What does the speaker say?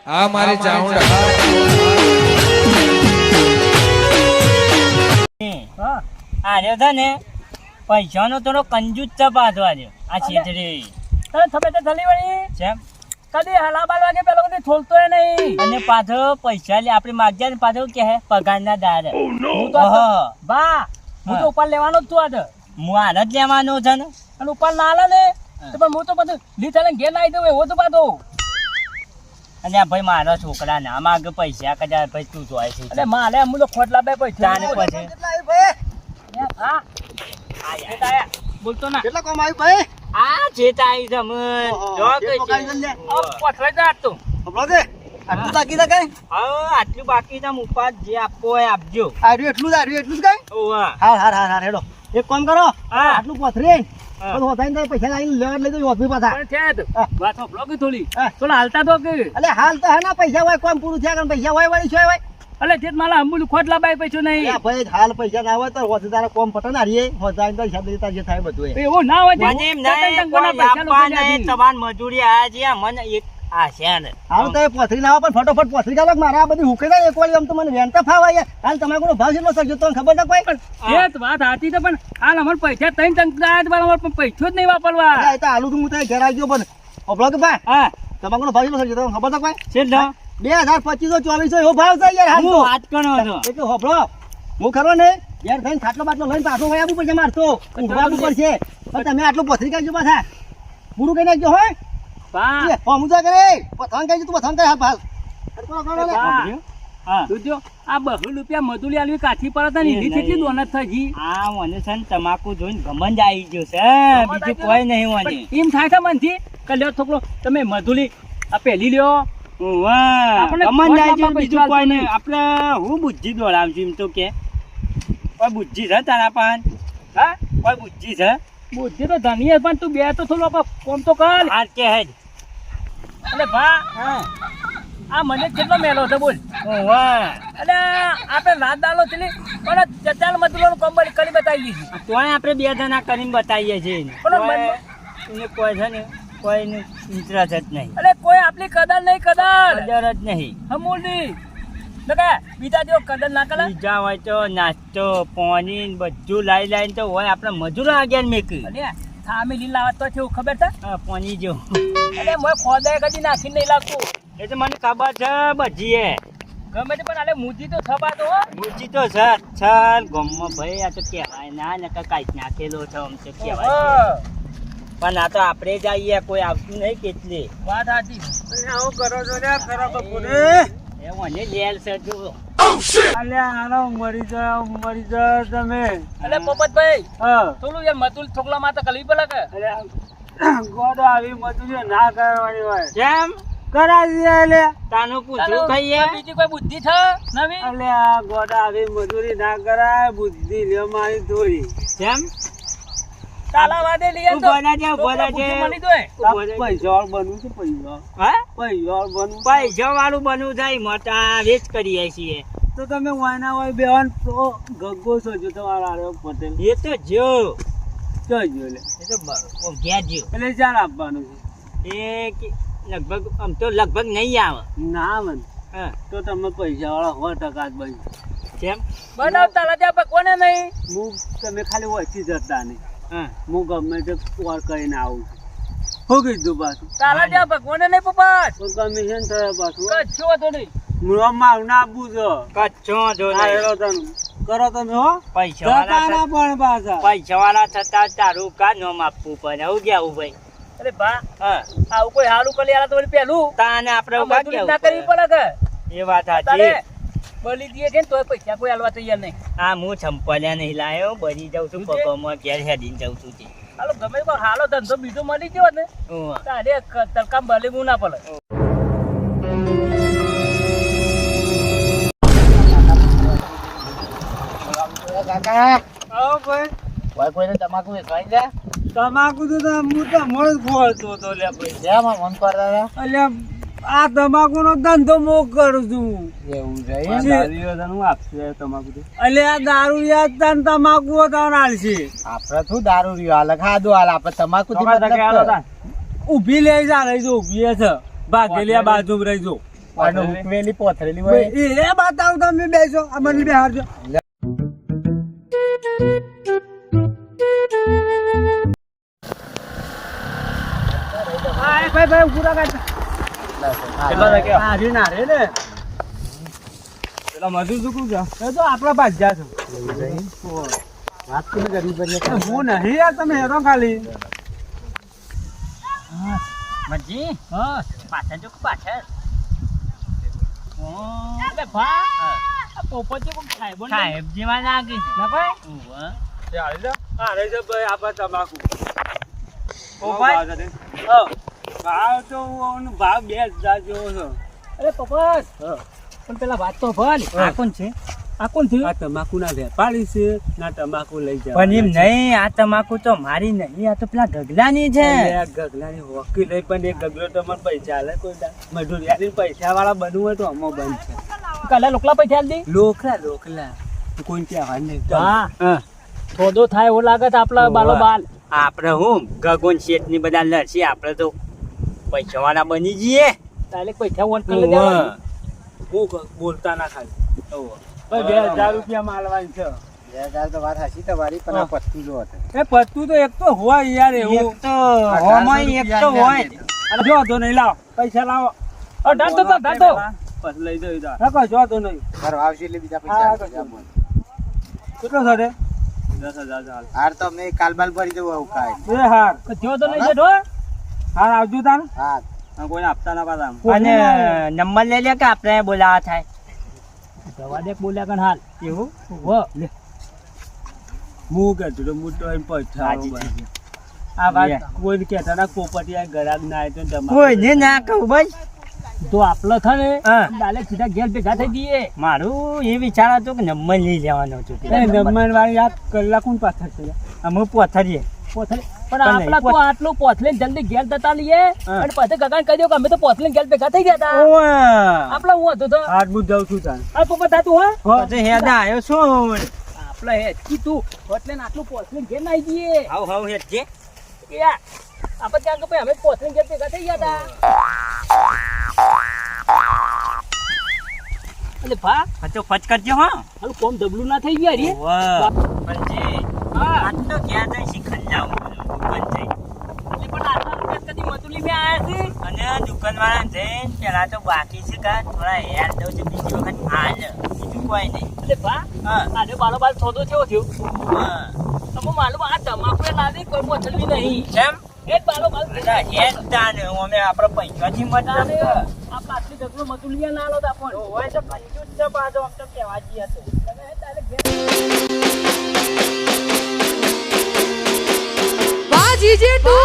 આ મારી ચાઉંડા આર્યો છે ને પૈસાનો થોડો કંજૂસ છે પાછો આર્યો આ છેતરી તને ખબર તો થલી વળી છે કદી હલાબાલ વાગે પેલો કદી થોલતો નહીં અને પાછો પૈસા લે આપણે માગજા ને પાછો કે હે પગારના દાર હું તો બા હું તો ઉપર લેવાનો જ છું આજ હું હાલ જ લેવાનો છે ને અને ઉપર ના આલે ને તો પણ હું તો બધું લીધા ઘેર લાવી દઉં એવો તો પાછો અને આ ભાઈ મારા છોકરા ના માગે પૈસા કદાચ ભાઈ તું જોય છે એટલે મારે અમુક ખોટલા બે પૈસા જાને પછી હા બોલતો ના કેટલા કામ આવ્યું ભાઈ આ ચેત આવી છે મને જો કે પથરાઈ જા તો હમણો દે આટલું તાકી દે કઈ હા આટલું બાકી છે મુપાત જે આપવો હોય આપજો આર્યું એટલું જ કઈ ઓવા હાર હેડો એક કામ કરો હા. આટલું પથરી હા. પણ હોતાઈને પૈસા લાવીને લેવા લઈ જજો હોતી પાછા પણ છે તો વાત હોપલો કે થોડી હા. થોડા હાલતા તો કે એટલે હાલ તો હે ના પૈસા હોય કોમ પૂરું થયા કારણ પૈસા હોય વળી છે હોય એટલે તે મારા અમુલ ખોટલા બાય પૈસો નહીં અલ્યા ભાઈ હાલ પૈસા ના હોય તો હોતી તારા કોમ પટે ના રીએ હોતાઈને તો હિસાબ લીધા જે થાય બધું એ એવું ના હોય મને એમ ના કોઈ આપવા નહીં તમાર મજૂરી આ જે મને એક આ છે ને હાલ તો એ પથરી ના આવે પણ ફટોફટ પથરી ગાલો મારા આ બધી હુકે જાય એક વાર આમ તો મને વેણતા ફાવાય હાલ તમારે કોઈ ભાવ કેટલો શકજો તો ખબર ના કોઈ એ તો વાત સાચી છે પણ હાલ અમારે પૈસા ત્રણ ટંકા જ અમારે પણ પૈસો જ નહીં વાપરવા અલ્યા, એ તો આલુ તો હું તો ઘેર આવી ગયો પણ ઓબળો કે ભાઈ હા તમારે કોઈ ભાવ કેટલો શકજો તમને ખબર ના કોઈ છે ને 2025 એવો ભાવ છે યાર હાલ હું તો વાત કરો છો એટલે હોભળો હું ખરો ને યાર થઈને ખાટલો બાટલો લઈને પાછો હોય આવવું પડશે મારતો ઊંઘવાનું પડશે પણ તમે આટલું પથરી કાઢજો પાછા પૂરું કઈ નાખજો હોય બા હું તો કરે પથાણ કાઢજો તું પથાણ કાઢ હાલ હા તું જો આ 200 રૂપિયા મજૂરી આલવી કાઠી પર હતા ને એની કેટલી દોનત થઈ આ મને છે ને તમાકુ જોઈને ગમંડ આવી ગયો છે બીજું કોઈ નહીં મને એમ થાય છે મનથી કે લ્યો છોકરો તમે મજૂરી આ પહેલી લ્યો આપણે ગમંડ આવી ગયો ખોટમાં બીજું પૈસા કોઈ નહીં આપણે હું બુદ્ધિ દોડાવશું એમ તો કે કોઈ બુદ્ધિ છે તારા પાસે હા કોઈ બુદ્ધિ છે બુદ્ધિ તો ધની છે, પણ તું બે તો થોડું કોમ તો કર આ કે હેડ એટલે ભા આ મને કેટલો મેલો છે બોલ વાહ અને આપણે રાત દાલો છે ને પણ જચાલ મજૂરોનું કામ કરી બતાવી દીધી તોય આપણે બે જણા કરીને બતાવીએ છીએ પણ એને કોઈ છે ને કોઈનું ઇન્ટરેસ્ટ જ નહીં અરે કોઈ આપણી કદર નહીં કદર કદર જ નહીં હમૂલની લગા બીજા જેવો કદર ના કરે બીજા હોય તો નાસ્તો પાણી ને બધું લાઈ લાઈને તો હોય આપણે મજૂરો આગળ મેકી અને સામે લીલા આવત તો કેવું ખબર છે હા પાણી જો અરે મોય ખોદાય કદી નાખી નહીં લાગતું એ તો મને ખબર છે બધી એ ગમે તે પણ આલે મુજી તો થવાતો હો ઊંચી તો છે ચાલ ગમમાં ભાઈ આ તો કહેવાય ના ને કાંઈક નાખેલો છે આમ તો કહેવાય છે. પણ આ તો આપણે જ આવીએ કોઈ આવતું નહીં કેટલી વાત સાચી આવું કરો છો ને ખરા બપોરે એ મને લેલ છે જો અલ્યા આનો મરી જાવ તમે અરે પોપટભાઈ હા થોડું યાર મતુલ છોકલા માં તો કલવી પડે કે ગોડો આવી મજૂરી ના કરવાની હોય કેમ કરાવી એટલે તાનું પૂછું ખાઈએ બીજી કોઈ બુદ્ધિ છે નવી એટલે આ ગોડા આવી મજૂરી ના કરાય બુદ્ધિ લ્યો મારી થોડી કેમ તાલા વાદે લઈએ તું તો બોલા છે બોલા છે મળી દોય પૈસા બનવું છે પૈસા હા પૈસા બનવું પૈસા વાળું બનવું થાય મોટા વેચ કરીએ છીએ તો તમે વાયના હોય બેવાન તો ગગ્ગો છો જો તમારા આરે પટેલ એ તો જો જોજો લે એ તો ઘેર જો એટલે ચાર આપવાનું છે એ લગભગ આમ તો લગભગ નહીં આવે ના મન હા તો તમે પૈસા વાળા 100% જ બની કેમ બનાવ તાલા ત્યાં કોને નહીં હું તમે ખાલી વચ્ચે જતા નહીં હા હું ગમે તે કોર કરીને આવું છું શું કીધું પાછું તાલા ત્યાં કોને નહીં પપ્પા તો કમિશન થયા પાછું કચ્છો તો નહીં મુળમાં ના આપવું છો કચ્છો જો હા હેરો તમે કરો તમે હો પૈસા જતા ના વાળા પણ પાછા પૈસા વાળા થતા તારું કા નોમ આપવું પડે આવું કેવું ભાઈ અરે ભા હા આવું કોઈ હારું કરી આલા તો વળી પેલું તાને આપણે ઉભા મજૂરી કેવું ના કરવી પડે? પડે કે એ વાત તારે સાચી બલી દીએ છે ને તોય પૈસા કોઈ આલવા તૈયાર નહીં હા હું ચંપલ્યા નહીં લાયો બરી જાઉં છું પગમાં ઘેર હેડીને જાઉં છું તે હાલો ગમે કોઈ હાલો ધંધો બીજો મળી ગયો ને ઉવ્વ. તારે તડકામ ભલે હું ના પડે કાકા આવો ભાઈ કોઈ કોઈને તમાકુ વેચવાઈ લે તમાકુ તો હું તો મોડ ખોળતો તો લે ભાઈ જેમ મન કરતા એટલે આ તમાકુ નો ધંધો મો કરું છું એવું છે દારૂ આપશે તમાકુ એટલે આ દારૂ યાદ તન તમાકુ તન આલશે આપણે શું દારૂ રહ્યો હાલ ખાધું હાલ આપણે તમાકુ થી ઉભી લઈ જા રહી જો ઉભી છે ભાગેલી આ બાજુ રહી જો આનો ઉકવેલી પોથરેલી હોય એ બતાવ તમે બેસો આ મને બેહારજો ભાઈ પૂરા કાઢ કેટલા લાગ્યા? હારી ના રે ને પેલા મજૂર શું કહું છે? એ તો આપણા બાજ્યા છો વાત તો કરી પડી હું નહીં યાર તમે હેરો ખાલી મજી હા પાછળ જો પાછળ એટલે ભા આ પોપટ કોમ સાહેબ ને સાહેબ જેવા લાગે ના કોઈ ઉવ્વ. અરે છે ભાઈ આપા તમાકુ પોપટ? ભાવ તો ભાવ 2000 જેવો છે અરે પોપટ પણ પેલા વાત તો ભલ આ કોણ છે? આ કોણ થયું આ તમાકુ ના વેપારી છે ના તમાકુ લઈ જાય પણ એમ નહીં, આ તમાકુ તો મારી નહીં, આ તો પેલા ગગલાની છે. ગગલાની હોકી લઈ પણ એક ગગલો તો મને પૈસા આલે કોઈ મજૂરી પૈસા વાળા બનવું હોય તો અમો બંધ છે કાલે લોકલા પૈસા આલ દી લોકલા કોઈ કહેવા નહીં હા થોડો થાય એવો લાગે છે આપલા બાલો બાલ આપણે હું ગગન શેઠ ની બધા લડશે, આપણે તો પૈસા વાળા બની જઈએ. તાલે પૈસા વોન કરી દેવાનું હું બોલતા ના ખાલી ભાઈ 2000 રૂપિયા માલવાની છે 2000 તો વાત હાચી તમારી પણ આ પત્તું જો હતું એ પત્તું તો એક તો હોય યાર એવું એક તો હોમાં એક તો હોય જ. અને જો તો નહીં લાવો પૈસા લાવો ઢાંઢો તો ઢાંઢો પછી લઈ જઈ જા જો તો નહીં મારો આવશે એટલે બીજા હા, પૈસા કશું. આપજો. કેટલો છે રે 10000 ચાલ હાર તો અમે કાલબાલ ભરી દેવું આવું કાંઈ એ હાર જો તો નહીં જેઠો હાર આવજો તાન હા કોઈને આપતા ના પાછા અને નંબર લઈ લે કે આપણે બોલાવા થાય જવા દે બોલ્યા કણ હાલ એવું. વો લે હું કહેતો તો હું તો એમ પૈસા હાજી. આ વાત કોઈ કહેતા ના પોપટિયા ગરાગ ના આવે તો તમારે કોઈને ના કહું ભાઈ. તો આપલો થા ને હા. ડાલે સીધા ઘેર ભેગા થઈ જઈએ મારું એ વિચાર હતો કે નંબર લઈ લેવાનો હતો. નંબર વાળી આ કલાક કોણ પાછળ છે અમે પોથરીએ પોથલે પણ પણ આપલા નહીં, તો આટલું પોથલે જલ્દી ઘેર જતા લઈએ હા. અને પછી ગગાન કહી દો કે અમે તો પોથલે ઘેર ભેગા થઈ ગયા હતા આપલા હું હતો તો હાથ બુધ જાઉં છું તાન આ પોપટ થાતું હા પછી હેડા આવ્યો શું? આપલા હે કીધું પોથલે આટલું પોથલે ઘેર ના આવી જઈએ હાવ હાવ હેડ છે. યા આપણે ત્યાં કે ભાઈ અમે પોથલે ઘેર ભેગા થઈ ગયા હતા એટલે ભા હા તો ફચ કરજો હા. હાલું કોમ ડબલું ના થઈ ગયા રે વાહ. પણજી, હા આજ તો ક્યાં જઈશી ખંજાવ બંધ થઈ. એટલે પણ આટલા રૂપિયા કદી મતુલી મેં આયા છે અને દુકાનવાળા જઈને પેલા તો બાકી છે કા થોડા હેર દઉં છે, બીજી વખત હાલ બીજું કોઈ નહીં. એટલે ભા હા આને બાલો બાલ થોડો થયો થયો હા. તમે માલુમ આ તમાકુ લાવી કોઈ મોથલવી નહીં કેમ? એ જ બાલો બાલ બધા હેર તાને અમે આપણે પૈસાથી મતલબ છે. આ પ્લાસ્ટિક ઢગલો મતુલિયા ના લો આપણ હોય તો કંજૂસ છે પાછો, આમ તો કહેવા જઈએ તો. તારે ઘેર Baji Jitu.